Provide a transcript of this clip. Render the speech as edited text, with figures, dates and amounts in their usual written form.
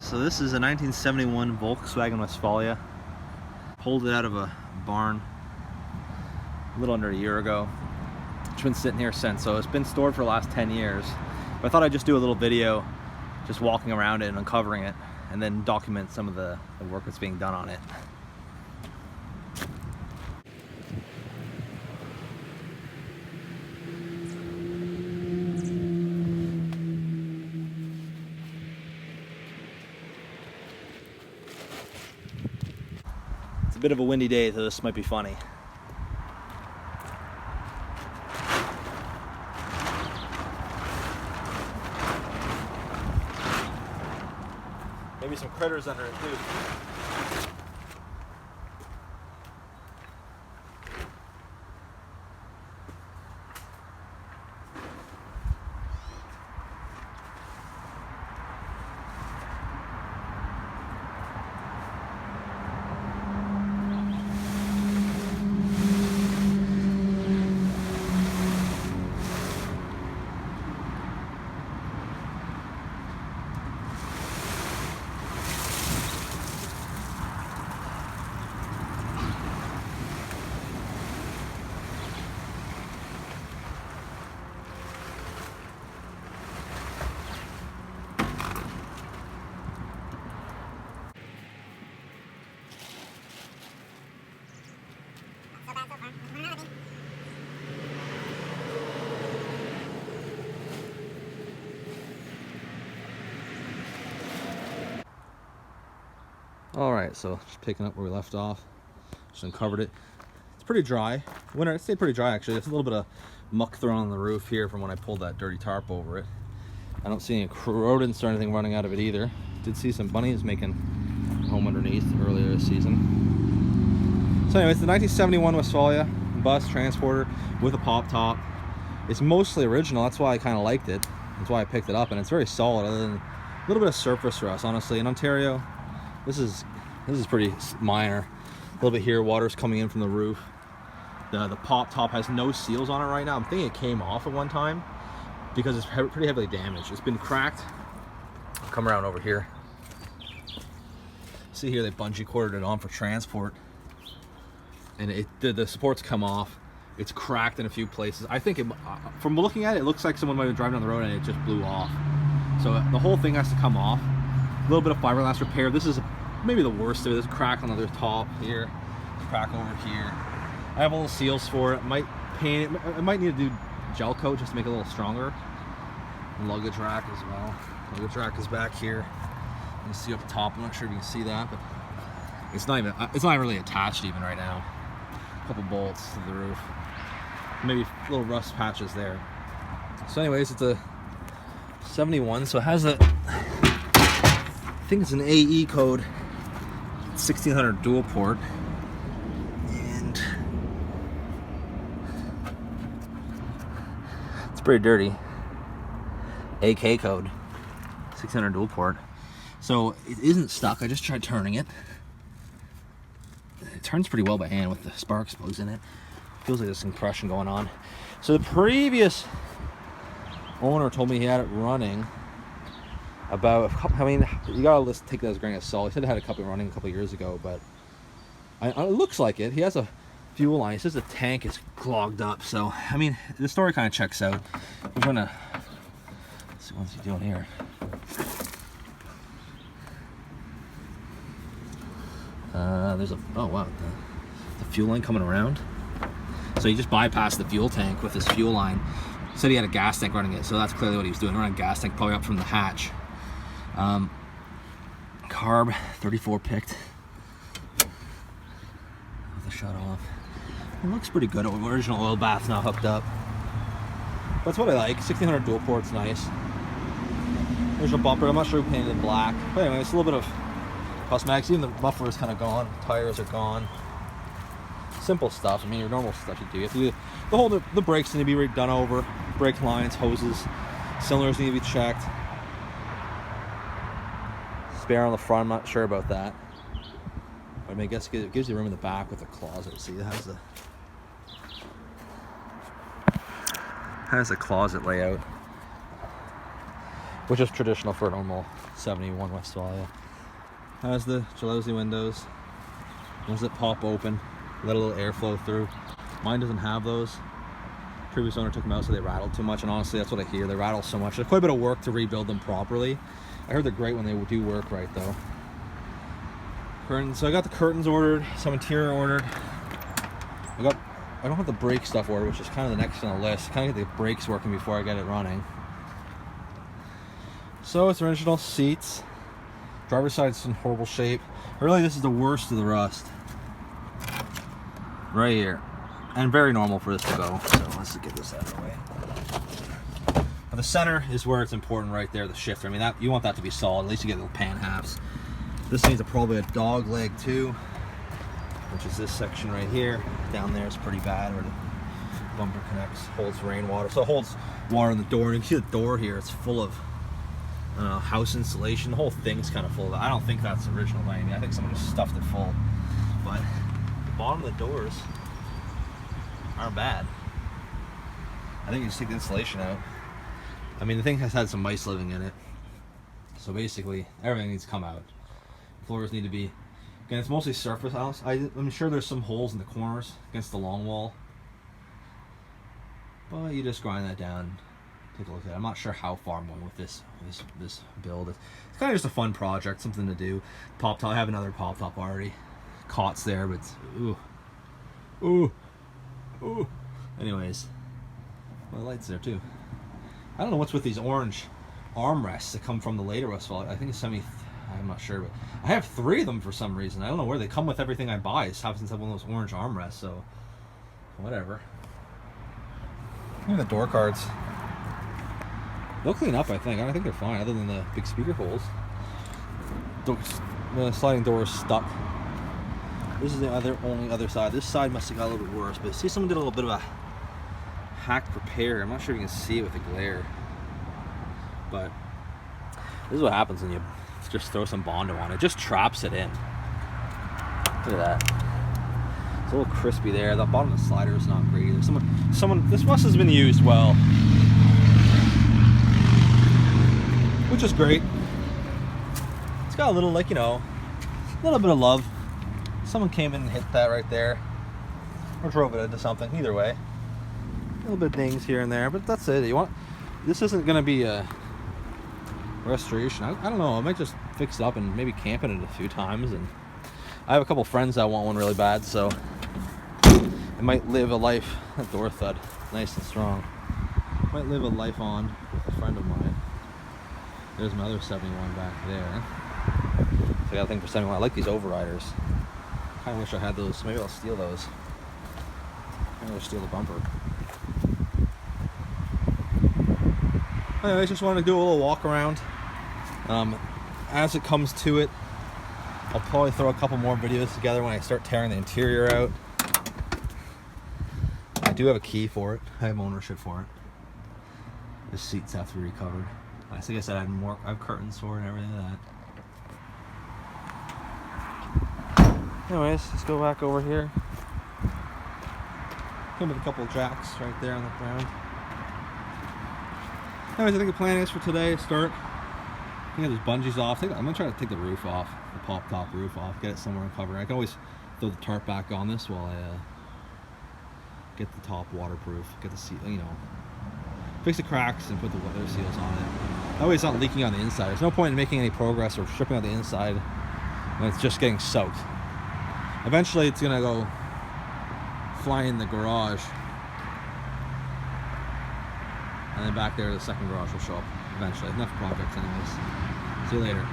So this is a 1971 Volkswagen Westfalia. Pulled it out of a barn a little under a year ago. It's been sitting here since, so it's been stored for the last 10 years. But I thought I'd just do a little video just walking around it and uncovering it, and then document some of the work that's being done on it. It's a bit of a windy day, so this might be funny. Maybe some critters under it too. Alright, so just picking up where we left off. Just uncovered it. It's pretty dry. Winter, it stayed pretty dry actually. There's a little bit of muck thrown on the roof here from when I pulled that dirty tarp over it. I don't see any rodents or anything running out of it either. Did see some bunnies making a home underneath earlier this season. So anyway, it's the 1971 Westfalia Bus Transporter with a pop top. It's mostly original, that's why I kind of liked it. That's why I picked it up, and it's very solid other than a little bit of surface rust, honestly. In Ontario, this is pretty minor. A little bit here, water's coming in from the roof. The pop top has no seals on it right now. I'm thinking it came off at one time because it's pretty heavily damaged. It's been cracked. I'll come around over here. See here, they bungee corded it on for transport, and the supports come off. It's cracked in a few places. I think from looking at it, it looks like someone might have been driving down the road and it just blew off. So the whole thing has to come off. A little bit of fiberglass repair. This is maybe the worst of it. There's a crack on the top here, crack over here. I have all the seals for it. Might paint it. I might need to do gel coat just to make it a little stronger. Luggage rack as well. Luggage rack is back here. You can see up top. I'm not sure if you can see that, but it's not really attached even right now. A couple bolts to the roof. Maybe little rust patches there. So anyways, it's a 71, so it has a, I think it's an AE code 1600 dual port, and it's pretty dirty. AK code 1600 dual port. So it isn't stuck. I just tried turning it. It turns pretty well by hand with the sparks plugs in it. Feels like there's some compression going on. So the previous owner told me he had it running about, I mean, you gotta take that as a grain of salt. He said he had a couple running a couple years ago, but it looks like it. He has a fuel line. He says the tank is clogged up. So I mean, the story kind of checks out. I'm gonna see what's he doing here. There's a, oh wow, the fuel line coming around. So he just bypassed the fuel tank with his fuel line. He said he had a gas tank running it, so that's clearly what he was doing. Running a gas tank probably up from the hatch. Carb 34 picked. With the shut off. It looks pretty good. Original oil bath's now hooked up. That's what I like. 1600 dual port's nice. Original bumper. I'm not sure who painted it black. But anyway, it's a little bit of cosmetics. Even the muffler is kind of gone. Tires are gone. Simple stuff. I mean, your normal stuff you do. You have to do the brakes need to be redone over. Brake lines, hoses, cylinders need to be checked. Spare on the front. I'm not sure about that. But I mean, I guess it gives you room in the back with a closet. See, it has a closet layout, which is traditional for a normal 71 Westfalia. Has the jalousie windows. Ones that pop open, let a little airflow through. Mine doesn't have those. Previous owner took them out so they rattled too much, and honestly that's what I hear. They rattle so much. There's quite a bit of work to rebuild them properly. I heard they're great when they do work right though. Curtains. So I got the curtains ordered, some interior ordered. I don't have the brake stuff ordered, which is kind of the next on the list. Kind of get the brakes working before I get it running. So it's original seats. Driver's side's in horrible shape. Really, this is the worst of the rust. Right here. And very normal for this to go. So let's get this out of the way. Now the center is where it's important right there, the shifter. I mean, that you want that to be solid. At least you get little pan halves. This needs probably a dog leg too, which is this section right here. Down there is pretty bad where the bumper connects, holds rainwater. So it holds water in the door. And you can see the door here, it's full of house insulation. The whole thing's kind of full of that. I don't think that's original by any means. I think someone just stuffed it full. But the bottom of the doors aren't bad. I think you just take the insulation out. I mean, the thing has had some mice living in it. So basically, everything needs to come out. Floors need to be, again, it's mostly surface house. I'm sure there's some holes in the corners against the long wall. But you just grind that down. Take a look at it. I'm not sure how far I'm going with this build. It's kind of just a fun project, something to do. Pop top. I have another pop top already. Cots there, but it's, ooh. Anyways, well, the lights there too. I don't know what's with these orange armrests that come from the later Westfalia. I think it's I'm not sure, but I have 3 of them for some reason. I don't know where they come with everything I buy. It happens to have one of those orange armrests, so whatever. Look at the door cards. They'll clean up, I think. I think they're fine, other than the big speaker holes. The sliding door is stuck. This is the only other side. This side must have got a little bit worse, but see, someone did a little bit of a hack repair. I'm not sure if you can see it with the glare, but this is what happens when you just throw some Bondo on it. It just traps it in. Look at that. It's a little crispy there. The bottom of the slider is not great either. This bus has been used well, which is great. It's got a little, like, a little bit of love. Someone came in and hit that right there, or drove it into something. Either way, a little bit of dings here and there, but that's it. This isn't gonna be a restoration. I don't know. I might just fix it up and maybe camp in it a few times. And I have a couple friends that want one really bad, so it might live a life. That door thud, nice and strong. Might live a life on with a friend of mine. There's my other 71 back there. So I got a thing for 71. I like these overriders. I wish I had those. Maybe I'll steal those. Maybe I'll steal the bumper. Anyways, just wanted to do a little walk around. As it comes to it, I'll probably throw a couple more videos together when I start tearing the interior out. I do have a key for it. I have ownership for it. The seats have to be recovered. I think I said I have curtains for it and everything like that. Anyways, let's go back over here. Come with a couple of jacks right there on the ground. Anyways, I think the plan is for today, start getting those bungees off. I'm going to try to take the roof off, the pop top roof off, get it somewhere and cover. I can always throw the tarp back on this while I get the top waterproof, get the seat, fix the cracks and put the weather seals on it. That way it's not leaking on the inside. There's no point in making any progress or stripping out the inside when it's just getting soaked. Eventually it's going to go fly in the garage. And then back there, the second garage will show up eventually. Enough projects anyways. See you later.